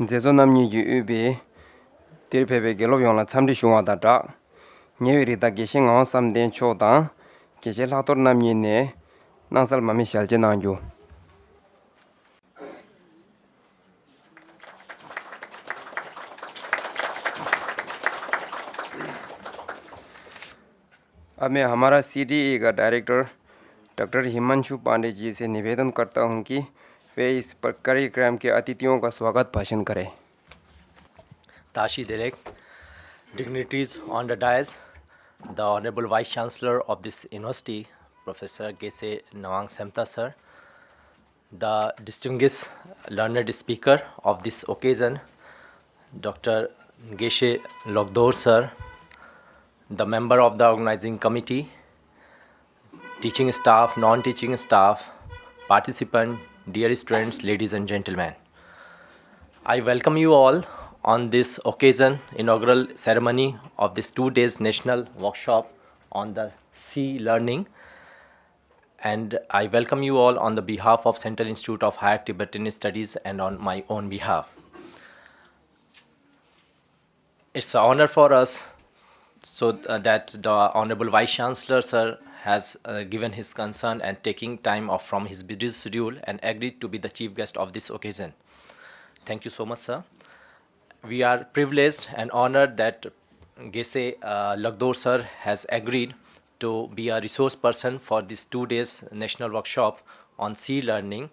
제조 남니 유비 딜페베 gelob용la 참디 슝와다다 녜위리다 게싱어 삼덴 초다 게제 라토르 남니네 나살 마미 샬제 나죠 अब मैं हमारा सीडीए का डायरेक्टर डॉक्टर हिमांशु पांडे जी से निवेदन करता हूं कि वे इस कार्यक्रम के अतिथियों का स्वागत भाषण करें Tashi Derek, dignitaries on the dais, the Honorable Vice Chancellor of this university, Professor Geshe Lhakdor sir, the distinguished learned speaker of this occasion, Dr. Geshe Lhakdor sir, the member of the organizing committee, teaching staff, non-teaching staff, participant, dear students, ladies and gentlemen. I welcome you all on this occasion, inaugural ceremony of this 2 days national workshop on the C learning. And I welcome you all on the behalf of Central Institute of Higher Tibetan Studies and on my own behalf. It's an honor for us that the Honorable Vice Chancellor sir has given his concern and taking time off from his busy schedule and agreed to be the chief guest of this occasion. Thank you so much, sir. We are privileged and honored that Geshe Lhakdor sir has agreed to be a resource person for this 2 days national workshop on C learning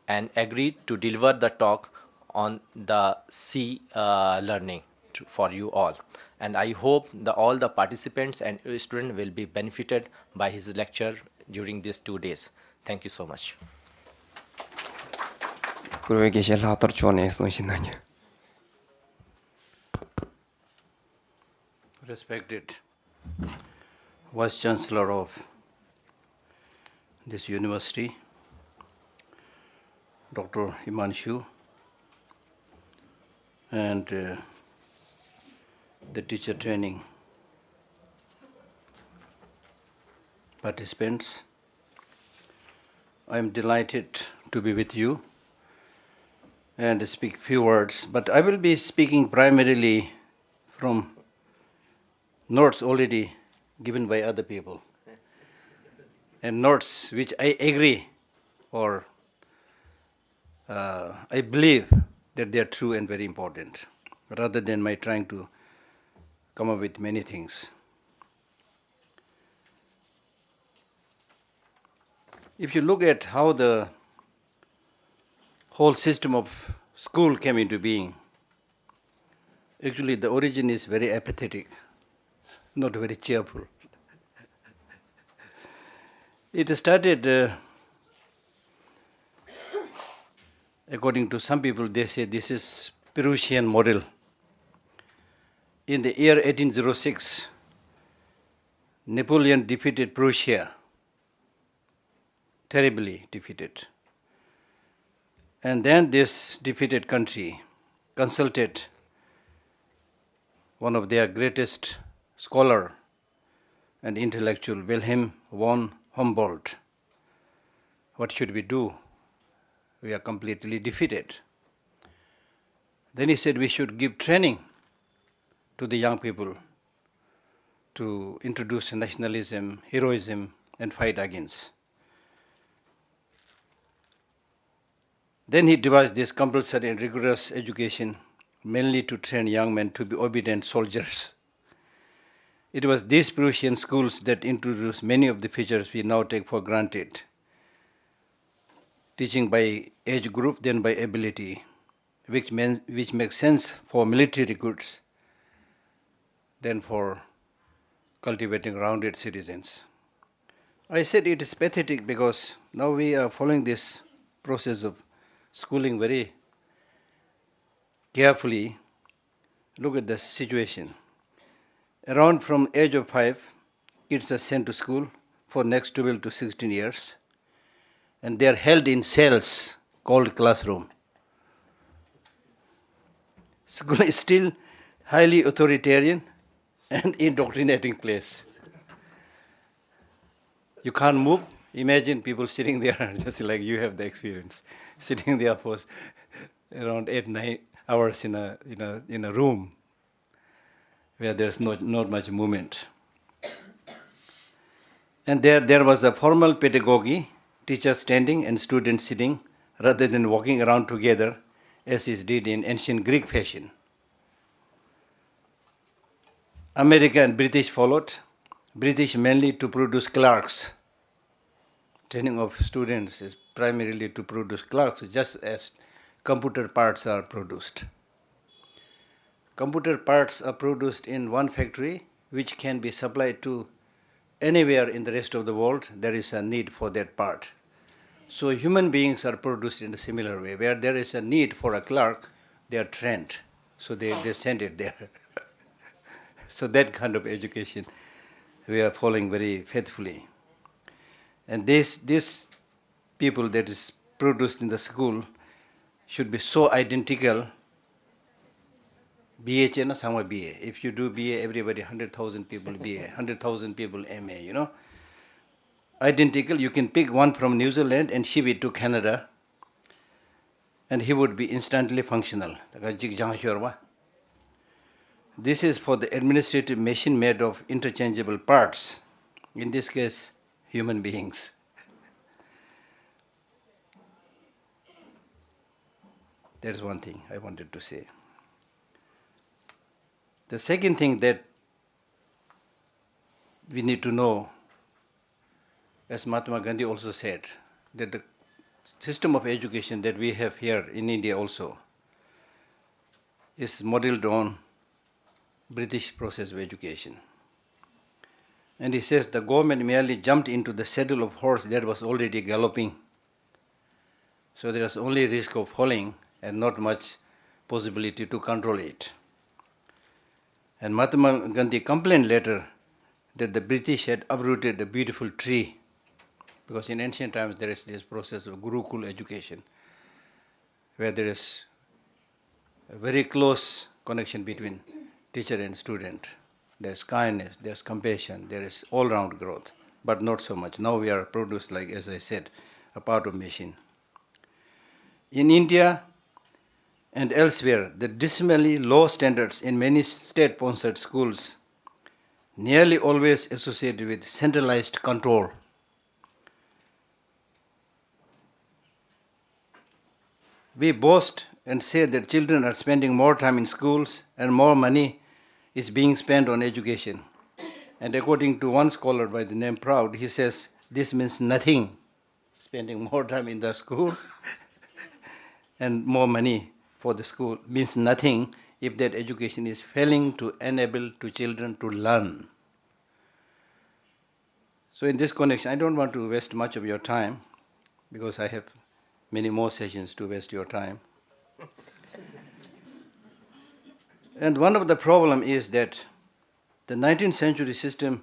and agreed to deliver the talk on the C learning for you all. And I hope all the participants and students will be benefited by his lecture during these 2 days. Thank you so much. 그러게 Geshe Lhakdor 초네 송신나냐 Respected Vice Chancellor of this university, Dr. Himanshu, and the teacher training participants, I am delighted to be with you and speak few words, but I will be speaking primarily from notes already given by other people and notes which I agree or I believe that they are true and very important, rather than my trying to come up with many things. If you look at how the whole system of school came into being, actually the origin is very apathetic, not very cheerful. It started, according to some people, they say this is Prussian model. In the year 1806, Napoleon defeated Prussia, terribly defeated. And then this defeated country consulted one of their greatest scholar and intellectual, Wilhelm von Humboldt. What should we do? We are completely defeated. Then he said we should give training to the young people to introduce nationalism, heroism, and fight against. Then he devised this compulsory and rigorous education, mainly to train young men to be obedient soldiers. It was these Prussian schools that introduced many of the features we now take for granted. Teaching by age group, then by ability, which makes sense for military recruits, then for cultivating rounded citizens. I said it is pathetic because now we are following this process of schooling very carefully. Look at the situation. Around from age of 5, kids are sent to school for next 12 to 16 years, and they are held in cells called classroom. School is still highly authoritarian and indoctrinating place. You can't move. Imagine people sitting there, just like you have the experience, sitting there for around 8, 9 hours in a room where there's not much movement. And there was a formal pedagogy, teacher standing and students sitting, rather than walking around together as is did in ancient Greek fashion. America and British followed. British mainly to produce clerks. Training of students is primarily to produce clerks, just as computer parts are produced. Computer parts are produced in one factory, which can be supplied to anywhere in the rest of the world. There is a need for that part. So human beings are produced in a similar way. Where there is a need for a clerk, they are trained. So they send it there. So that kind of education we are following very faithfully. And this people that is produced in the school should be so identical. BA na sama BA. If you do BA, everybody 100,000 people BA, 100,000 people MA, Identical, you can pick one from New Zealand and ship it to Canada, and he would be instantly functional. This is for the administrative machine made of interchangeable parts, in this case, human beings. That's one thing I wanted to say. The second thing that we need to know, as Mahatma Gandhi also said, that the system of education that we have here in India also is modeled on British process of education. And he says the government merely jumped into the saddle of horse that was already galloping. So there was only risk of falling and not much possibility to control it. And Mahatma Gandhi complained later that the British had uprooted a beautiful tree, because in ancient times there is this process of Gurukul education, where there is a very close connection between teacher and student. There's kindness, there's compassion, there is all-round growth, but not so much. Now we are produced, like as I said, a part of machine. In India and elsewhere, the dismally low standards in many state-sponsored schools nearly always associated with centralized control. We boast and say that children are spending more time in schools and more money is being spent on education. And according to one scholar by the name Proud, he says this means nothing, spending more time in the school and more money for the school means nothing if that education is failing to enable to children to learn. So in this connection, I don't want to waste much of your time, because I have many more sessions to waste your time. And one of the problem is that the 19th century system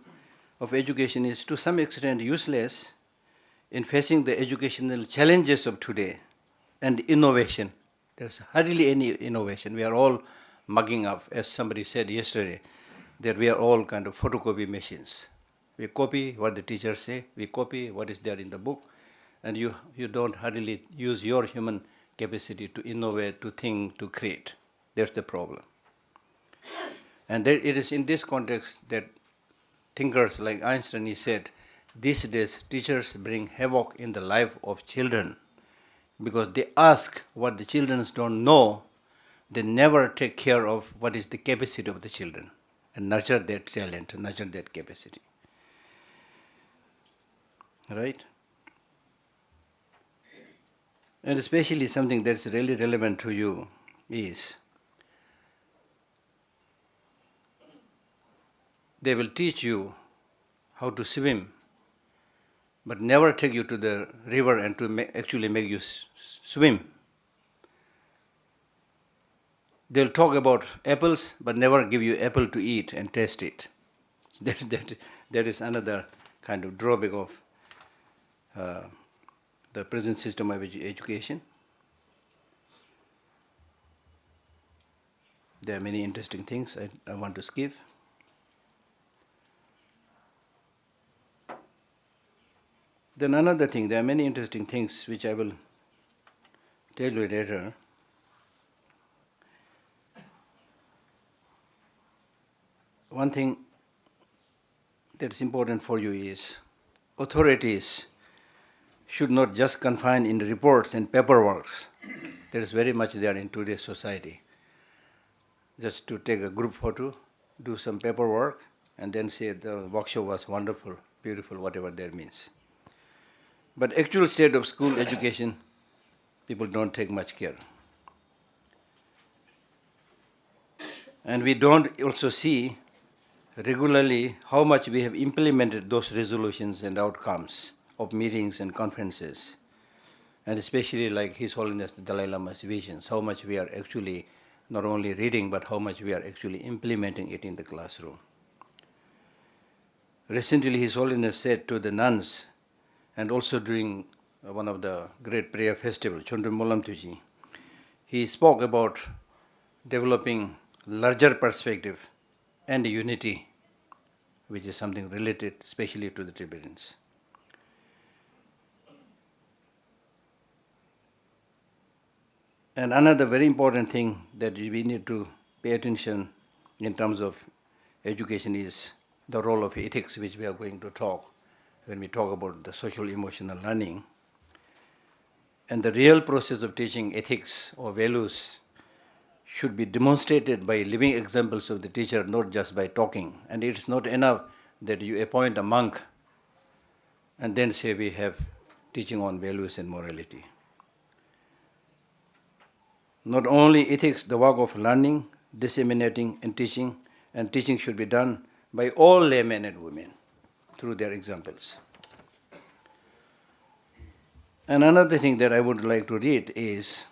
of education is to some extent useless in facing the educational challenges of today and innovation. There's hardly any innovation. We are all mugging up, as somebody said yesterday, that we are all kind of photocopy machines. We copy what the teachers say, we copy what is there in the book, and you don't hardly use your human capacity to innovate, to think, to create. That's the problem. And it is in this context that thinkers like Einstein, he said, these days teachers bring havoc in the life of children, because they ask what the children don't know. They never take care of what is the capacity of the children and nurture that talent, nurture that capacity. Right? And especially something that's really relevant to you is they will teach you how to swim, but never take you to the river and to actually make you swim. They'll talk about apples, but never give you apple to eat and taste it. That is another kind of drawback of the present system of education. There are many interesting things I want to skip. Then another thing, there are many interesting things which I will tell you later. one thing that's important for you is authorities should not just confine in reports and paperwork. There is very much there in today's society. Just to take a group photo, do some paperwork, and then say the workshop was wonderful, beautiful, whatever that means. But actual state of school education, people don't take much care. And we don't also see regularly how much we have implemented those resolutions and outcomes of meetings and conferences, and especially like His Holiness the Dalai Lama's visions, how much we are actually not only reading, but how much we are actually implementing it in the classroom. Recently, His Holiness said to the nuns, and also during one of the great prayer festivals, Chondro Molam Tuji, he spoke about developing larger perspective and unity, which is something related especially to the Tibetans. And another very important thing that we need to pay attention in terms of education is the role of ethics, which we are going to talk when we talk about the social emotional learning. And the real process of teaching ethics or values should be demonstrated by living examples of the teacher, not just by talking. And it's not enough that you appoint a monk and then say we have teaching on values and morality. Not only ethics, the work of learning, disseminating, and teaching should be done by all laymen and women through their examples. And another thing that I would like to read is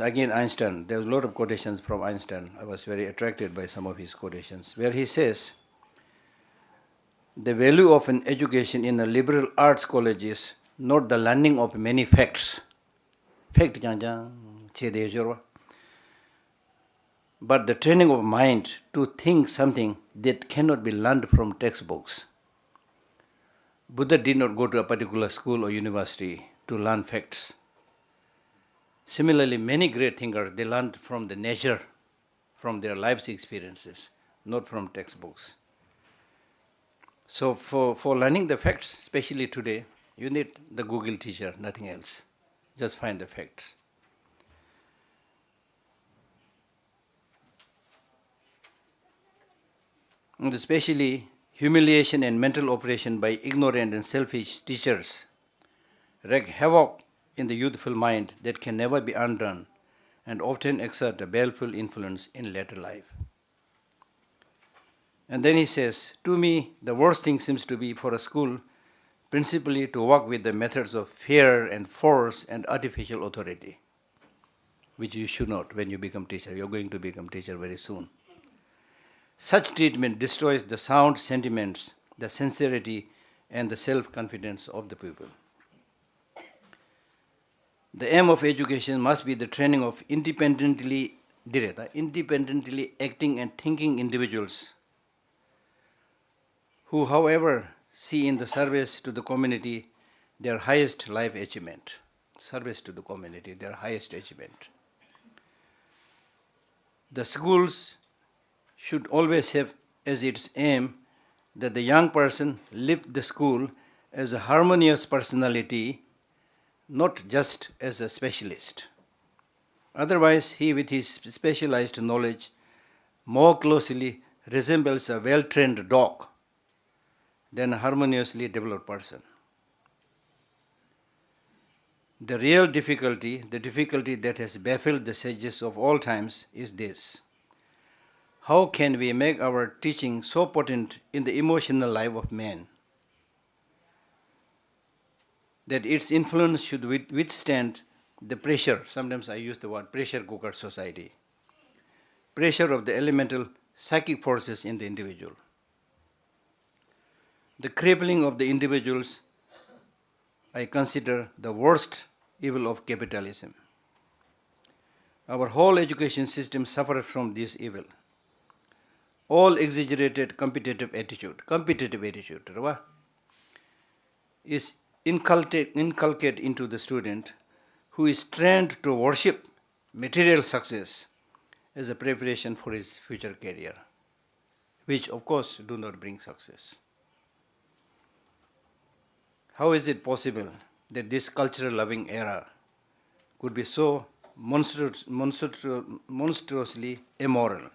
again Einstein. There's a lot of quotations from Einstein. I was very attracted by some of his quotations, where he says, the value of an education in a liberal arts college is not the learning of many facts, but the training of mind to think something that cannot be learned from textbooks. Buddha did not go to a particular school or university to learn facts. Similarly, many great thinkers, they learned from the nature, from their life's experiences, not from textbooks. So for learning the facts, especially today, you need the Google teacher, nothing else. Just find the facts. And especially humiliation and mental oppression by ignorant and selfish teachers wreak havoc in the youthful mind that can never be undone and often exert a baleful influence in later life. And then he says, to me, the worst thing seems to be for a school principally to work with the methods of fear and force and artificial authority, which you should not when you become teacher. You're going to become teacher very soon. Such treatment destroys the sound sentiments, the sincerity, and the self-confidence of the people. The aim of education must be the training of independently acting and thinking individuals who, however, see in the service to the community their highest life achievement. Service to the community, their highest achievement. The schools should always have as its aim that the young person live the school as a harmonious personality, not just as a specialist. Otherwise, he with his specialized knowledge more closely resembles a well-trained dog than a harmoniously developed person. The real difficulty, the difficulty that has baffled the sages of all times is this. How can we make our teaching so potent in the emotional life of man that its influence should withstand the pressure, sometimes I use the word pressure cooker society, pressure of the elemental psychic forces in the individual. The crippling of the individuals I consider the worst evil of capitalism. Our whole education system suffers from this evil. All exaggerated competitive attitude is inculcated into the student, who is trained to worship material success as a preparation for his future career. which of course do not bring success. How is it possible that this cultural loving era could be so monstrously immoral?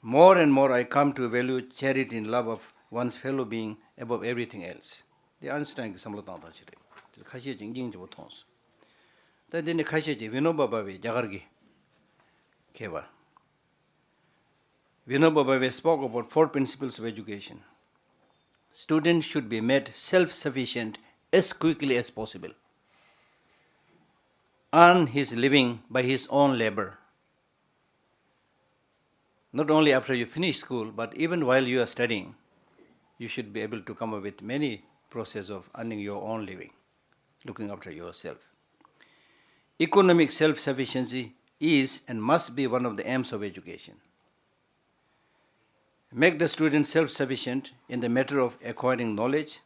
More and more I come to value charity and love of one's fellow being above everything else. The understanding is somewhat not such. The Kashi Jing Jotons. That then the Kashi Vinoba Babi Jagargi Keva. Vinoba Babi spoke about 4 principles of education. Students should be made self-sufficient as quickly as possible. Earn his living by his own labor. Not only after you finish school, but even while you are studying, you should be able to come up with many processes of earning your own living, looking after yourself. Economic self-sufficiency is and must be one of the aims of education. Make the student self-sufficient in the matter of acquiring knowledge.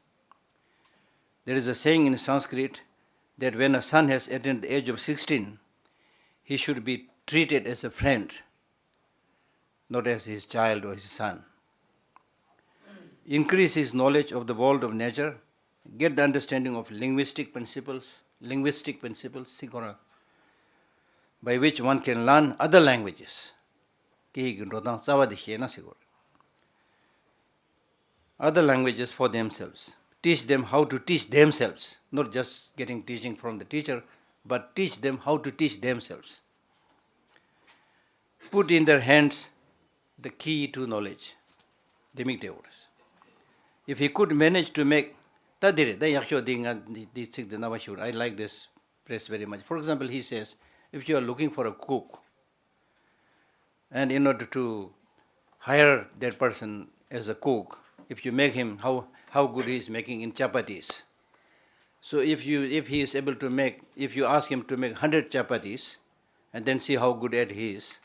There is a saying in Sanskrit that when a son has attained the age of 16, he should be treated as a friend, not as his child or his son. Increase his knowledge of the world of nature, get the understanding of linguistic principles, by which one can learn other languages. Other languages for themselves. Teach them how to teach themselves, not just getting teaching from the teacher, but teach them how to teach themselves. Put in their hands the key to knowledge. If he could manage to make, I like this phrase very much. For example, he says, if you are looking for a cook, and in order to hire that person as a cook, if you make him how good he is making in chapatis. So if he is able to make, if you ask him to make 100 chapatis, and then see how good at he is,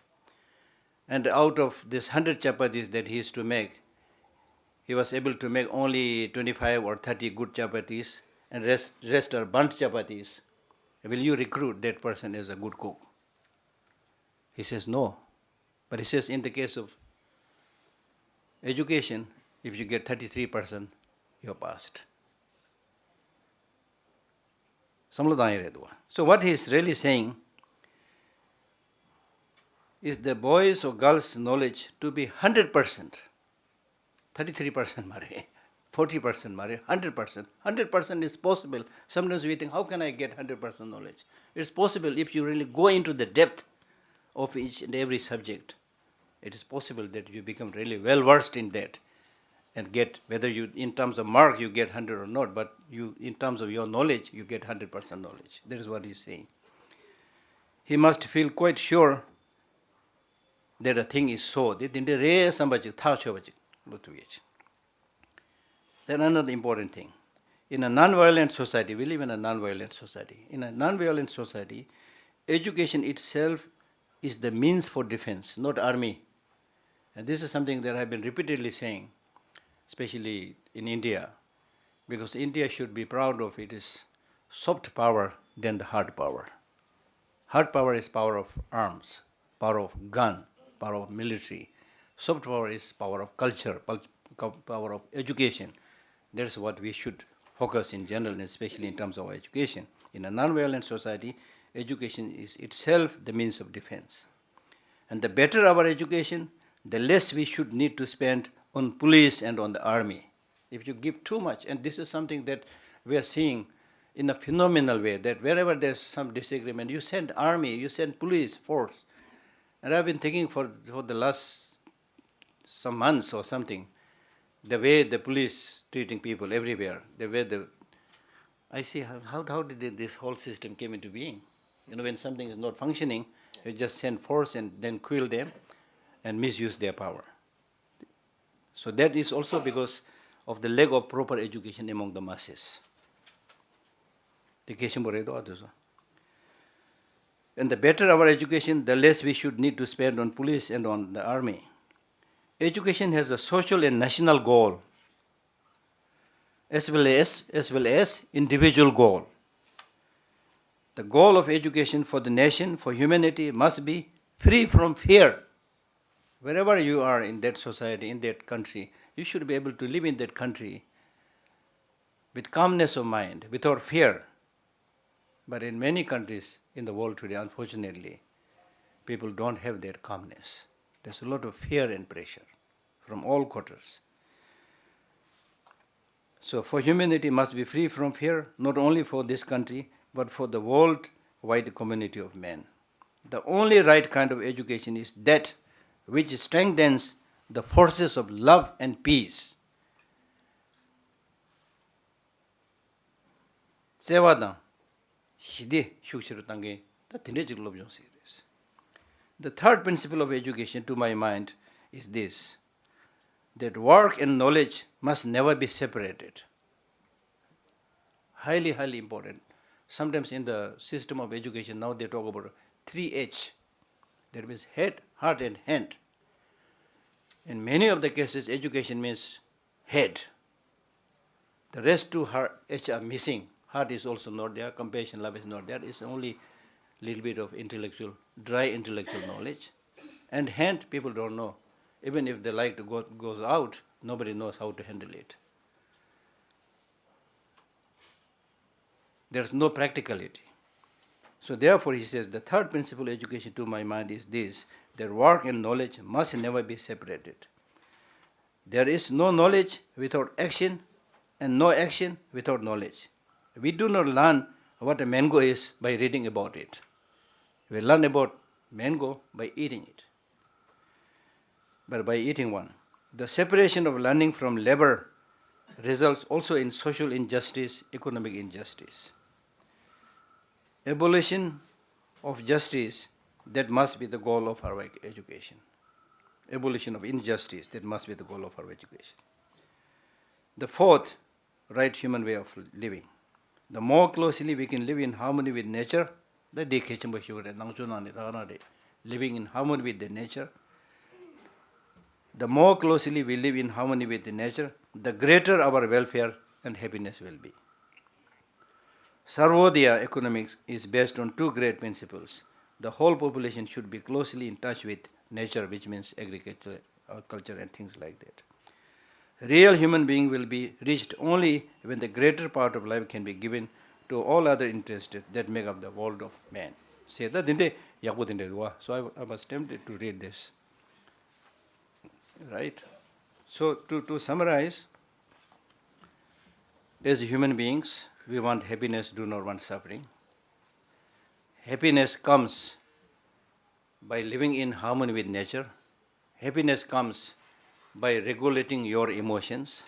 and out of this 100 chapatis that he is to make, he was able to make only 25 or 30 good chapatis, and rest are burnt chapatis. Will you recruit that person as a good cook? He says no. But he says in the case of education, if you get 33%, you are passed. So what he is really saying is the boys or girls' knowledge to be 100%. 33% mare, 40% mare, 100%. 100% is possible. Sometimes we think, how can I get 100% knowledge? It's possible if you really go into the depth of each and every subject. It is possible that you become really well versed in that and get, whether you, in terms of mark, you get 100 or not, but you, in terms of your knowledge, you get 100% knowledge. That is what he is saying. He must feel quite sure that a thing is so. Then another important thing. In a non-violent society, we live in a non-violent society. In a non-violent society, education itself is the means for defense, not army. And this is something that I have been repeatedly saying, especially in India, because India should be proud of its soft power than the hard power. Hard power is power of arms, power of gun, power of military. Soft power is power of culture, power of education. That's what we should focus in general, and especially in terms of our education. In a non-violent society, education is itself the means of defense. And the better our education, the less we should need to spend on police and on the army. If you give too much, and this is something that we are seeing in a phenomenal way, that wherever there's some disagreement, you send army, you send police force. And I've been thinking for the last some months or something, the way the police treating people everywhere, the way I see how did this whole system came into being. When something is not functioning, you just send force and then kill them and misuse their power. So that is also because of the lack of proper education among the masses. And the better our education, the less we should need to spend on police and on the army. Education has a social and national goal, as well as individual goal. The goal of education for the nation, for humanity, must be free from fear. Wherever you are in that society, in that country, you should be able to live in that country with calmness of mind, without fear. But in many countries in the world today, unfortunately, people don't have that calmness. There's a lot of fear and pressure from all quarters. So for humanity must be free from fear, not only for this country, but for the worldwide community of men. The only right kind of education is that which strengthens the forces of love and peace. The third principle of education, to my mind, is this: that work and knowledge must never be separated. Highly, highly important. Sometimes in the system of education, now they talk about 3H. That means head, heart, and hand. In many of the cases, education means head. The rest two H are missing. Heart is also not there, compassion, love is not there. It's only a little bit of intellectual, dry intellectual knowledge. And hand, people don't know. Even if they like to goes out, nobody knows how to handle it. There's no practicality. So therefore, he says, the third principle of education, to my mind, is this: that work and knowledge must never be separated. There is no knowledge without action, and no action without knowledge. We do not learn what a mango is by reading about it. We learn about mango by eating it, but by eating one. The separation of learning from labor results also in social injustice, economic injustice. Abolition of justice, that must be the goal of our education. Abolition of injustice, that must be the goal of our education. The fourth, right human way of living. The more closely we can live in harmony with nature, living in harmony with the nature, the more closely we live in harmony with the nature, the greater our welfare and happiness will be. Sarvodaya economics is based on two great principles. The whole population should be closely in touch with nature, which means agriculture, culture, and things like that. Real human being will be reached only when the greater part of life can be given to all other interests that make up the world of man. So I was tempted to read this. Right? So to summarize, as human beings, we want happiness, do not want suffering. Happiness comes by living in harmony with nature. Happiness comes by regulating your emotions.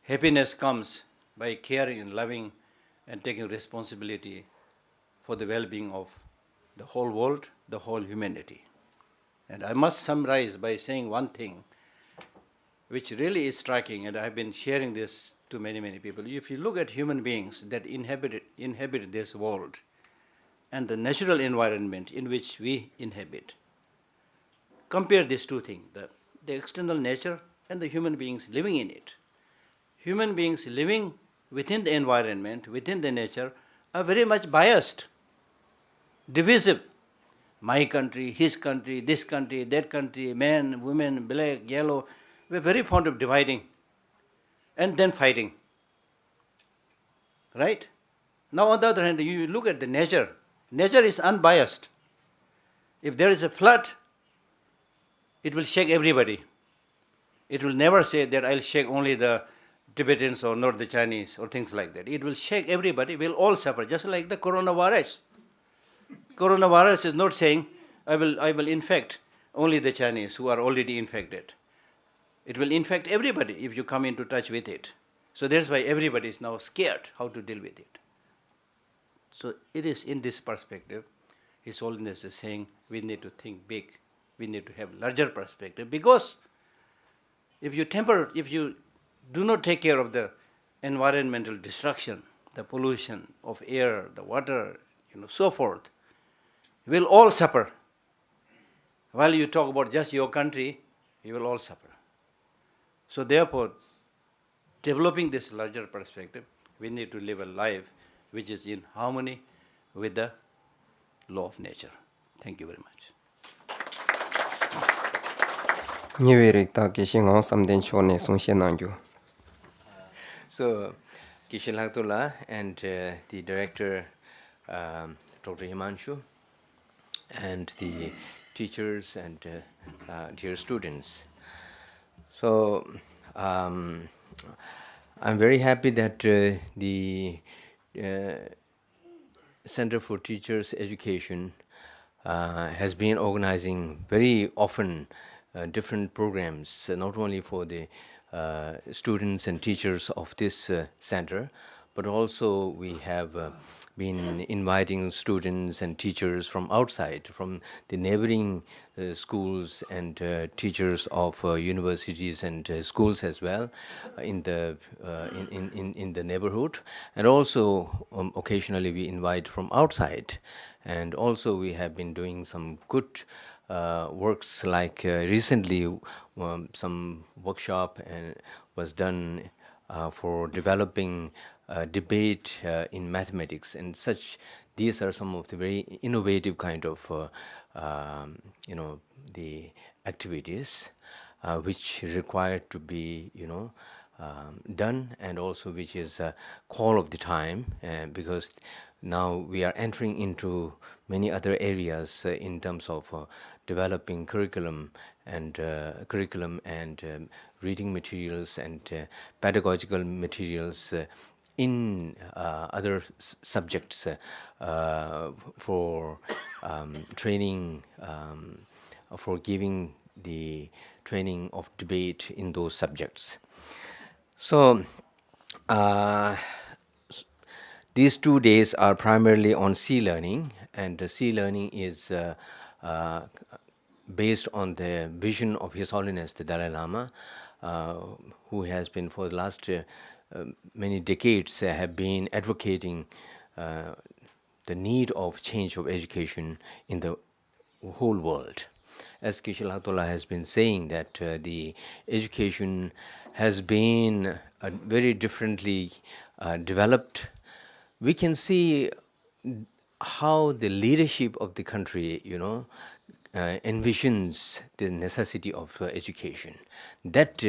Happiness comes by caring and loving and taking responsibility for the well-being of the whole world, the whole humanity. And I must summarize by saying one thing, which really is striking, and I've been sharing this to many, many people. If you look at human beings that inhabit this world and the natural environment in which we inhabit, compare these two things, the external nature and the human beings living in it. Human beings living within the environment, within the nature, are very much biased, divisive. My country, his country, this country, that country, men, women, black, yellow. We're very fond of dividing and then fighting. Right? Now on the other hand, you look at the nature. Nature is unbiased. If there is a flood, it will shake everybody. It will never say that I'll shake only the Tibetans or not the Chinese or things like that. It will shake everybody. We'll all suffer, just like the coronavirus. Coronavirus is not saying I will infect only the Chinese who are already infected. It will infect everybody if you come into touch with it. So that's why everybody is now scared how to deal with it. So it is in this perspective, His Holiness is saying we need to think big. We need to have larger perspective, because if you do not take care of the environmental destruction, the pollution of air, the water, so forth, we'll all suffer. While you talk about just your country, you will all suffer. So therefore, developing this larger perspective, we need to live a life which is in harmony with the law of nature. Thank you very much. Nyewe rekta Geshe Ngong Samden Cho ne Songshe Nangyo. So, Geshe Lhakdor and the director, Dr. Himanshu, and the teachers and dear students. So, I'm very happy that the Center for Teachers Education has been organizing very often different programs, not only for the students and teachers of this center, but also we have been inviting students and teachers from outside, from the neighboring schools and teachers of universities and schools as well in the neighborhood, and also occasionally we invite from outside, and also we have been doing some good works, like recently some workshop was done for developing debate in mathematics and such. These are some of the very innovative kind of the activities which require to be done, and also which is a call of the time, because now we are entering into many other areas in terms of developing curriculum and reading materials and pedagogical materials in other subjects for training, for giving the training of debate in those subjects. So these 2 days are primarily on sea learning, and sea learning is based on the vision of His Holiness the Dalai Lama, who has been for the last many decades have been advocating the need of change of education in the whole world. As Geshe Lhakdor has been saying, that the education has been very differently developed. We can see how the leadership of the country, envisions the necessity of education. That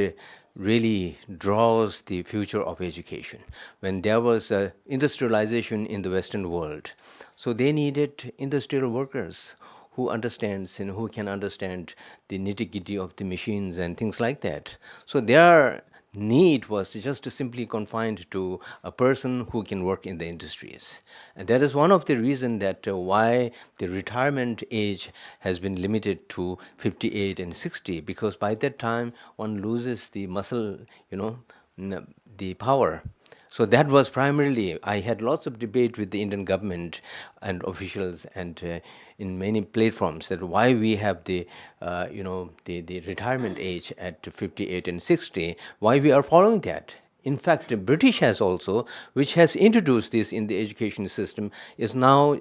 really draws the future of education. When there was industrialization in the Western world, so they needed industrial workers who understands and who can understand the nitty-gritty of the machines and things like that. So their need was just simply confined to a person who can work in the industries. And that is one of the reasons that why the retirement age has been limited to 58 and 60, because by that time one loses the muscle, the power. So that was primarily, I had lots of debate with the Indian government and officials and in many platforms, that why we have the retirement age at 58 and 60, why we are following that. In fact, the British has also, which has introduced this in the education system, is now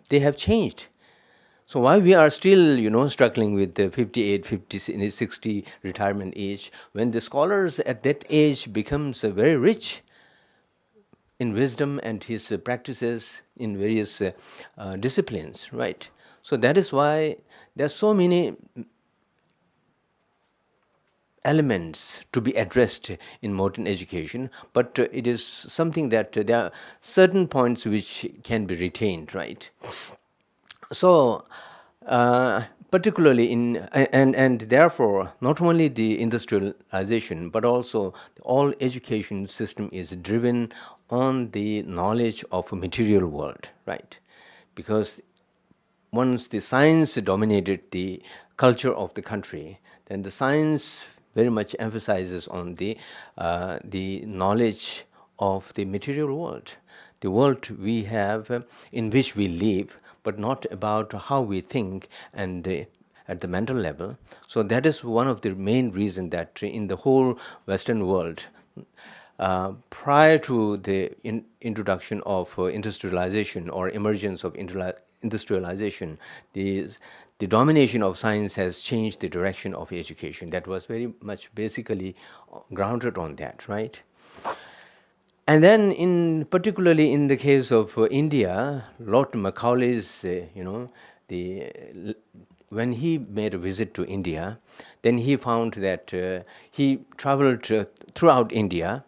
they have changed. So why we are still, struggling with the 58, 50, 60 retirement age, when the scholars at that age becomes very rich in wisdom and his practices in various disciplines, right? So that is why there are so many elements to be addressed in modern education, but it is something that there are certain points which can be retained, right? So particularly and therefore not only the industrialization, but also all education system is driven on the knowledge of a material world, right? Because once the science dominated the culture of the country, then the science very much emphasizes on the knowledge of the material world, the world we have in which we live, but not about how we think and at the mental level. So that is one of the main reasons that in the whole Western world, prior to the introduction of industrialization or emergence of industrialization, the domination of science has changed the direction of education. That was very much basically grounded on that, right? And then, particularly in the case of India, Lord Macaulay's, the when he made a visit to India, then he found that he traveled throughout India,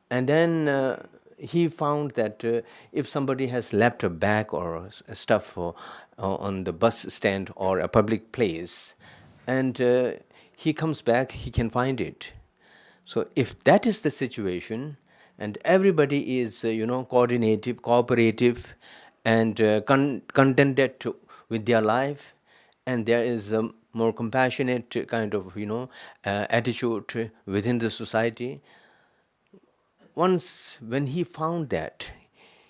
and then he found that if somebody has left a bag or stuff on the bus stand or a public place, and he comes back, he can find it. So if that is the situation, and everybody is, cooperative, and contented with their life, and there is a more compassionate kind of, attitude within the society. Once when he found that,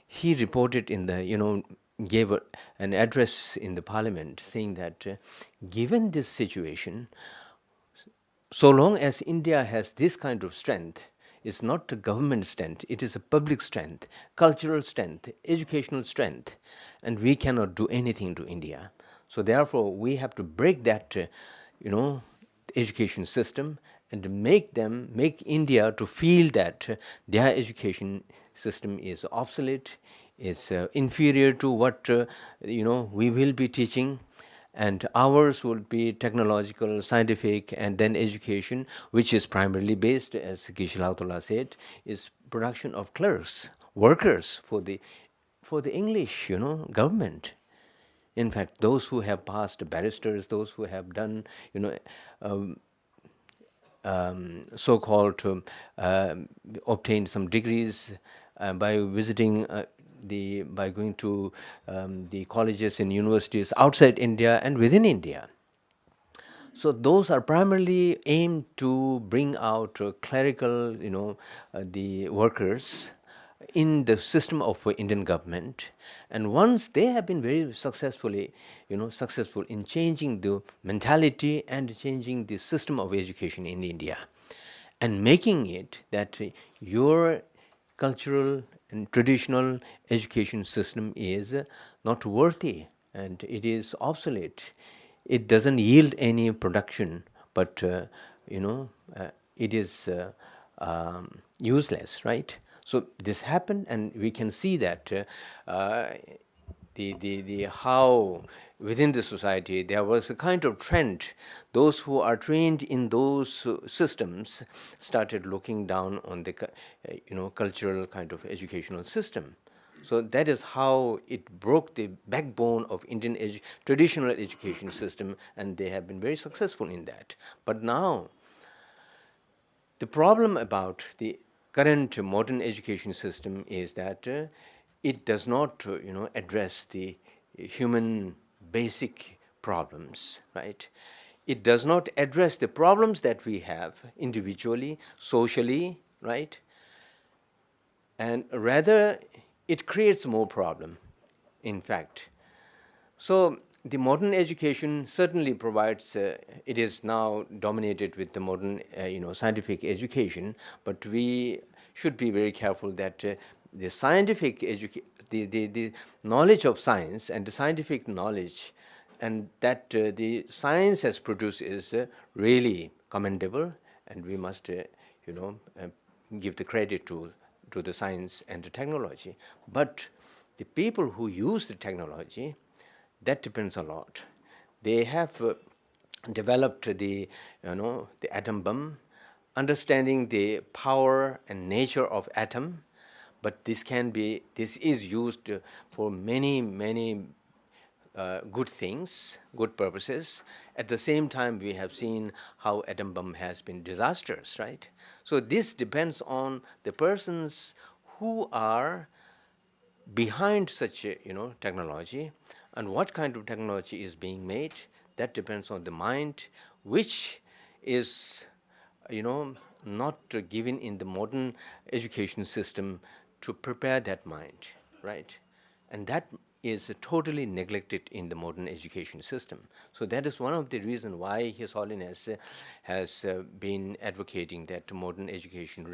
he reported in the, gave an address in the parliament saying that given this situation, so long as India has this kind of strength, it's not a government strength, it is a public strength, cultural strength, educational strength, and we cannot do anything to India. So therefore, we have to break that, education system, and make India to feel that their education system is obsolete, is inferior to what we will be teaching, and ours will be technological, scientific, and then education, which is primarily based, as Geshe Lhakdor said, is production of clerks, workers for the English, government. In fact, those who have passed barristers, those who have done, so-called obtained some degrees by visiting by going to the colleges and universities outside India and within India. So those are primarily aimed to bring out clerical, the workers in the system of Indian government. And once they have been very successful in changing the mentality and changing the system of education in India, and making it that your cultural and traditional education system is not worthy and it is obsolete. It doesn't yield any production, but it is useless, right? So this happened, and we can see that the how within the society there was a kind of trend. Those who are trained in those systems started looking down on the cultural kind of educational system. So that is how it broke the backbone of Indian traditional education system, and they have been very successful in that. But now, the problem about the current modern education system is that it does not, address the human basic problems, right? It does not address the problems that we have individually, socially, right? And rather, it creates more problem, in fact. So the modern education certainly provides, it is now dominated with the modern, scientific education, but we should be very careful that the scientific the knowledge of science and the scientific knowledge and that the science has produced is really commendable, and we must, give the credit to the science and the technology. But the people who use the technology, that depends a lot. They have developed the atom bomb, understanding the power and nature of atom, but this is used for many good things, good purposes. At the same time, we have seen how atom bomb has been disastrous, right? So this depends on the persons who are behind such technology, and what kind of technology is being made. That depends on the mind, which is not given in the modern education system to prepare that mind, right? And that is totally neglected in the modern education system. So that is one of the reasons why His Holiness has been advocating that modern education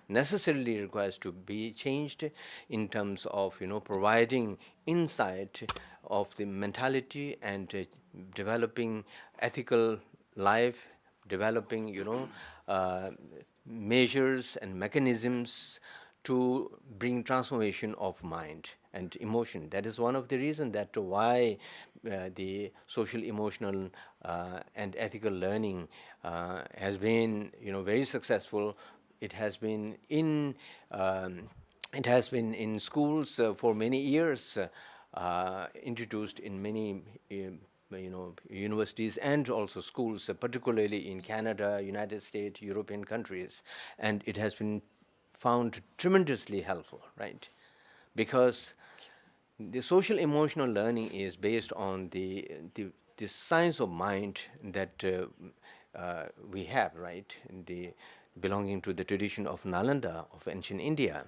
necessarily requires to be changed in terms of providing insight of the mentality and developing ethical life, developing measures and mechanisms to bring transformation of mind and emotion. That is one of the reasons that why the social, emotional, and ethical learning has been, very successful. It has been in schools for many years, introduced in many universities and also schools, particularly in Canada, United States, European countries, and it has been found tremendously helpful, right? Because the social emotional learning is based on the science of mind that we have, right? Belonging to the tradition of Nalanda of ancient India.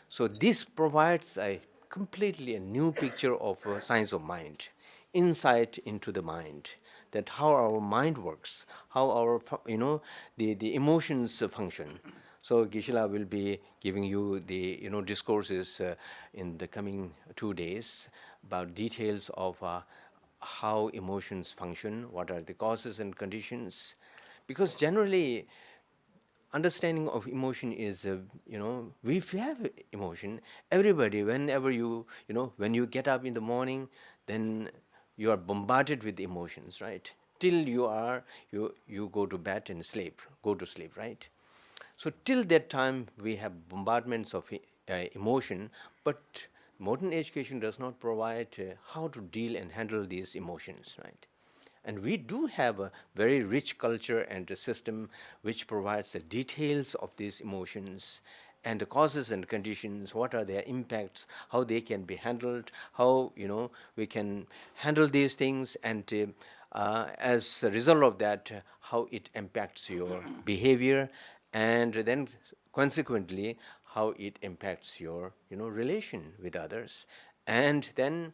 So this provides a completely a new picture of science of mind, insight into the mind, that how our mind works, how our the emotions function. So Gisela will be giving you the discourses in the coming 2 days about details of how emotions function, what are the causes and conditions, because generally understanding of emotion is we have emotion, everybody, whenever when you get up in the morning, then you are bombarded with emotions, right, till you go to bed and go to sleep, right? So till that time we have bombardments of emotion, but modern education does not provide how to deal and handle these emotions, right? And we do have a very rich culture and a system which provides the details of these emotions and the causes and conditions, what are their impacts, how they can be handled, how we can handle these things, and as a result of that, how it impacts your behavior, and then consequently how it impacts your relation with others, and then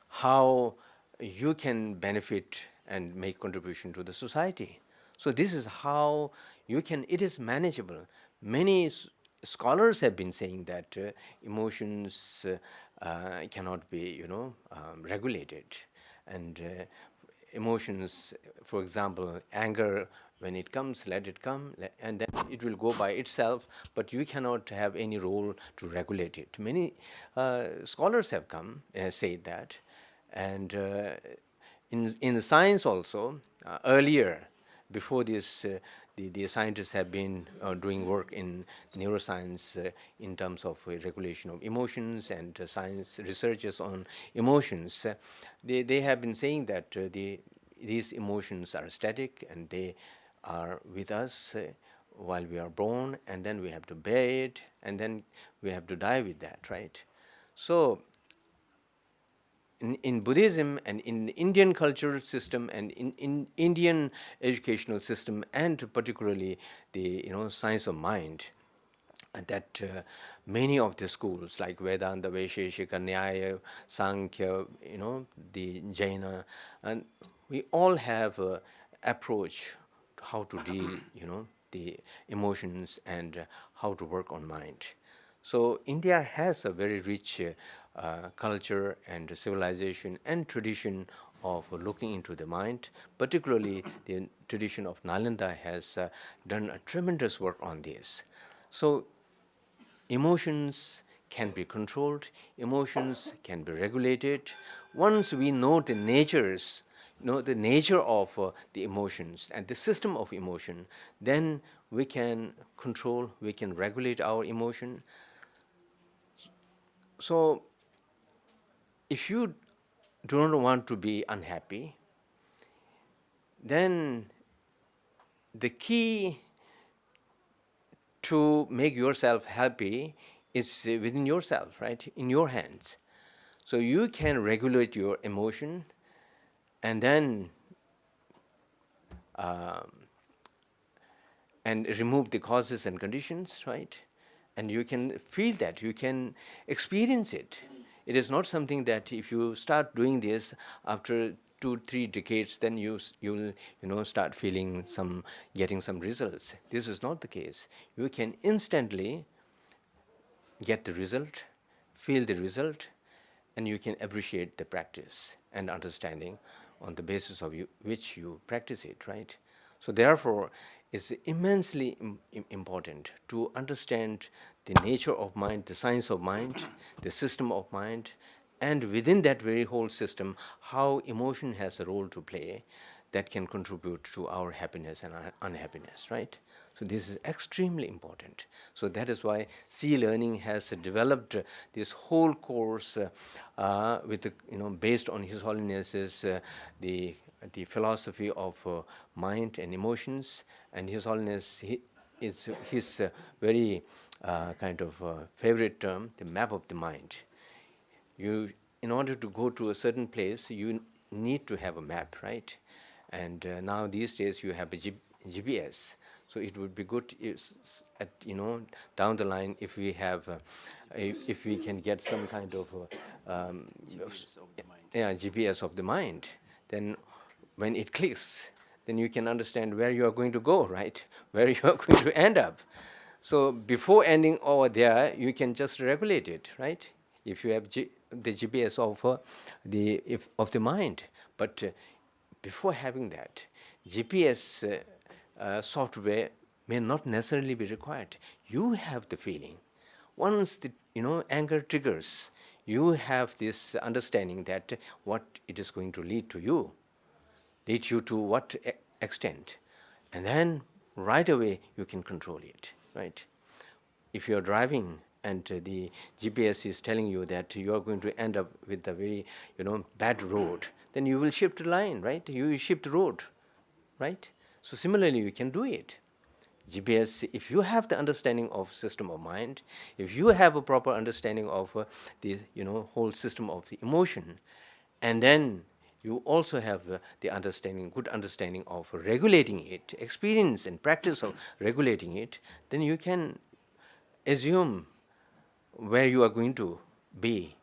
how you can benefit and make contribution to the society. So this is how it is manageable. Many scholars have been saying that emotions cannot be regulated, and emotions, for example, anger, when it comes, let it come, and then it will go by itself, but you cannot have any role to regulate it. Many scholars have said that. And in the science also, earlier, before this, the scientists have been doing work in neuroscience in terms of regulation of emotions, and science researchers on emotions. They have been saying that these emotions are static, and they are with us while we are born, and then we have to bear it, and then we have to die with that, right? So in Buddhism and in the Indian cultural system and in Indian educational system, and particularly the science of mind, that many of the schools like Vedanta, Vaisheshika, Nyaya, Sankhya, the Jaina, and we all have a approach to how to deal, the emotions, and how to work on mind. So India has a very rich culture and civilization and tradition of looking into the mind. Particularly, the tradition of Nalanda has done a tremendous work on this. So emotions can be controlled, emotions can be regulated. Once we know the the nature of the emotions and the system of emotion, then we can control, we can regulate our emotion. So if you don't want to be unhappy, then the key to make yourself happy is within yourself, right? In your hands. So you can regulate your emotion, and then and remove the causes and conditions, right? And you can feel that, you can experience it. It is not something that if you start doing this after 2-3 decades, then you'll start feeling getting some results. This is not the case. You can instantly get the result, feel the result, and you can appreciate the practice and understanding on the basis of which you practice it, right? So therefore, it's immensely important to understand the nature of mind, the science of mind, the system of mind, and within that very whole system, how emotion has a role to play that can contribute to our happiness and our unhappiness, right? So this is extremely important. So that is why C Learning has developed this whole course with the, based on His Holiness's the philosophy of mind and emotions, and His Holiness is his very kind of favorite term, the map of the mind. You, in order to go to a certain place, you need to have a map, right? And now these days you have a GPS. So it would be good at, down the line, if we have, if we can get some kind of GPS of the mind, then when it clicks, then you can understand where you are going to go, right? Where you are going to end up. So before ending over there, you can just regulate it, right? If you have the GPS of the mind. But before having that, GPS software may not necessarily be required. You have the feeling. Once the anger triggers, you have this understanding that what it is going to lead you to what extent, and then right away you can control it, right? If you are driving and the GPS is telling you that you are going to end up with a very bad road, then you will shift line, right? You will shift road, right? So similarly you can do it. GPS, if you have the understanding of system of mind, if you have a proper understanding of the whole system of the emotion, and then you also have the understanding, good understanding of regulating it, experience and practice of regulating it, then you can assume where you are going to be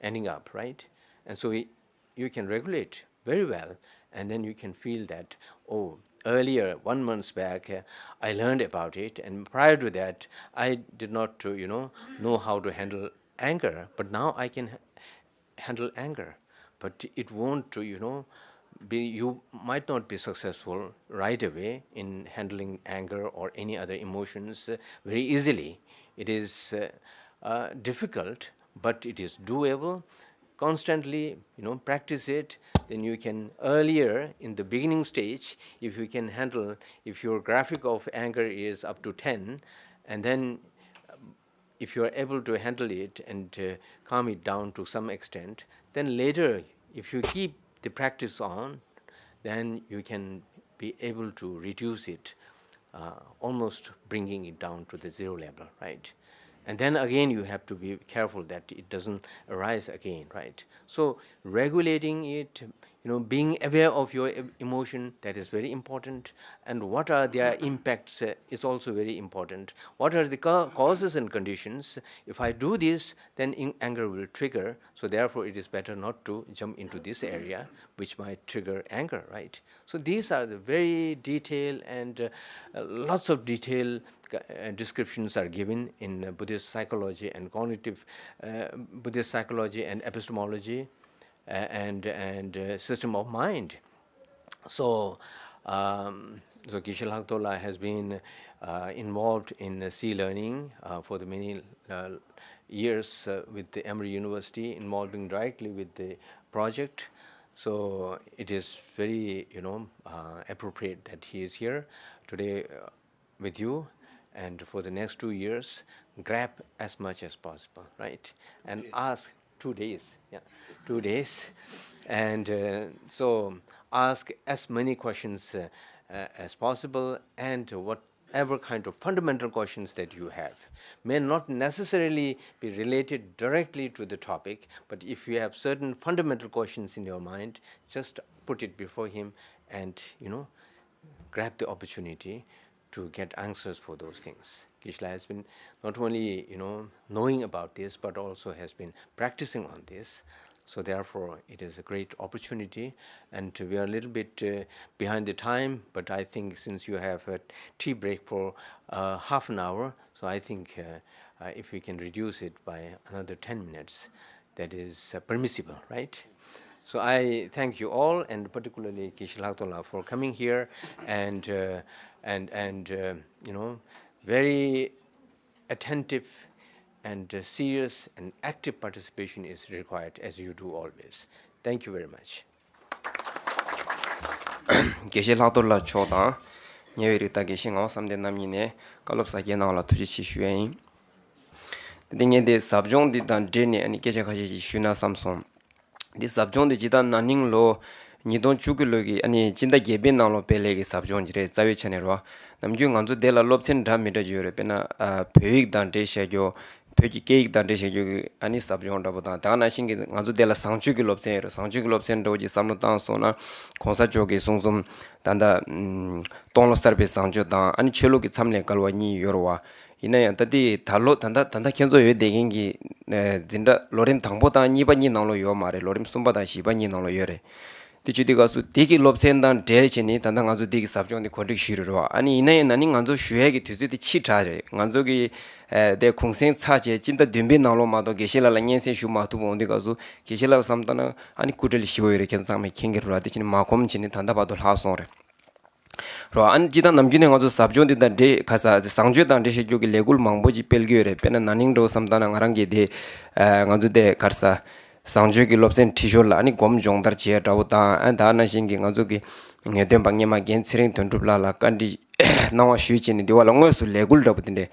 ending up, right? And so you can regulate very well, and then you can feel that, oh, earlier, 1 month back, I learned about it, and prior to that, I did not, know how to handle anger, but now I can handle anger. But it won't, you might not be successful right away in handling anger or any other emotions very easily. It is difficult, but it is doable. Constantly, practice it, then you can earlier in the beginning stage, if you can handle, if your graphic of anger is up to 10, and then if you are able to handle it and calm it down to some extent, then later, if you keep the practice on, then you can be able to reduce it, almost bringing it down to the zero level, right? And then again, you have to be careful that it doesn't arise again, right? So regulating it, being aware of your emotion, that is very important. And what are their impacts is also very important. What are the causes and conditions? If I do this, then anger will trigger. So therefore, it is better not to jump into this area, which might trigger anger, right? So these are the very detailed and lots of detailed descriptions are given in Buddhist psychology and cognitive, Buddhist psychology and epistemology and system of mind. So, so Geshe Lhakdor has been involved in C Learning for the many years with the Emory University, involving directly with the project. So it is very, appropriate that he is here today with you, and for the next 2 years, grab as much as possible, right? And ask 2 days, 2 days, and so ask as many questions as possible, and whatever kind of fundamental questions that you have may not necessarily be related directly to the topic, but if you have certain fundamental questions in your mind, just put it before him and, grab the opportunity to get answers for those things. Geshe has been not only, knowing about this, but also has been practicing on this. So therefore, it is a great opportunity, and we are a little bit behind the time, but I think since you have a tea break for half an hour, so I think if we can reduce it by another 10 minutes, that is permissible, right? So I thank you all, and particularly Geshe Lhakdor for coming here and very attentive and serious and active participation is required, as you do always. Thank you very much. Geshe Lhakdor la choda nyewiri ta geshe ngao samde namine kalopsa gena la tuji chi shuen dinge de sabjong di dan dene ani geje khaji ji shuna samson di sabjong de jidan naning lo nidon chugulogi ani jinda gebe na lo pele ge sabjong jire zawe chane ro namgyu nganzu de la lopchen dha mita jure pena pheik dan de shejo pheiki keik dan de shejo ani sabjong da boda da na singi nganzu de la sangchu gi lopchen ro sangchu gi lopchen do ji samno ta so na khonsa joge sungsum danda tonglo sarbe sangchu da ani chelo gi chamle kalwa ni yorwa 이나야 다디 달로 단다 견조 요 대경기 진짜 로림 당보다 니바니 나로 요 말에 로림 숨바다 시바니 나로 요래 디주디 가수 디기 롭센단 데르치니 단다 가수 디기 삽종디 코릭 쉬르로 아니 이나야 나니 간조 슈에기 뒤즈디 치차제 간조기 데 공생 차제 진짜 듬비 나로 마도 게실라 냥센 슈마투 본디 가수 게실라 삼다나 아니 쿠델 시고 이렇게 상에 킹게로 하디치니 마콤 진이 단다 봐도 하소래 ro an jidan namjune ngajo sabjon de de khasa sangjo dan de shegyo gi legul mangboji pelgyore pena naning do samdana ngarangi de ngajo de karsa sangjo gi lopsen tishol ani gom jongdar che dawta an da na singi ngajo gi ngedem bangyama gen sering tonrupla la kandi nawa shuichini diwala ngosu legul dabutinde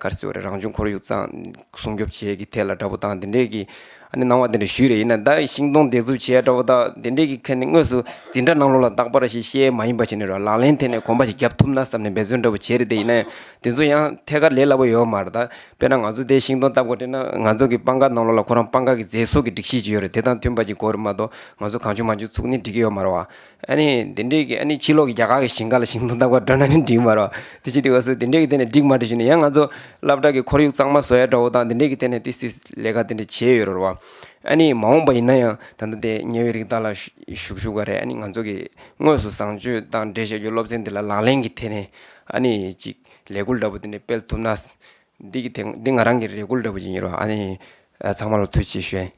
karsore rangjung khoro yutsa sunggyop che gi tela dabuta dinde gi ani nawa dinde shure ina da singdong dezu che dawda dinde gi khen ngosu jinda nanglola dakbara shi she mai bachine ro lalen tene komba ji gyap thumna samne bezun dabu chere de ina denzo yang thega lelabo yo marda pena ngazu de singdong dabgote na ngazu gi panga nanglola khoram panga gi jeso gi dikshi ji yore dedan tumba ji gorma do ngazu kanju manju tsugni digi yo marwa ani dinde gi ani chilo gi jaga gi singala singdong dabgo donani dig maro tichidi was dinde gi tene dig madishine yang ngazu labda gi khori changma soya dawda dinde gi tene this is lega dinde che yoro 아니 마음바 있나요? 단데 녀외리 달라 슈슈가래 아니 간족이 ngosu 상주 단 대제 율롭젠들라 라랭기 테네 아니 지 레굴다부드네 벨투나스 디기 딩아랑기 레굴다부지니로 아니 정말로 투치슈에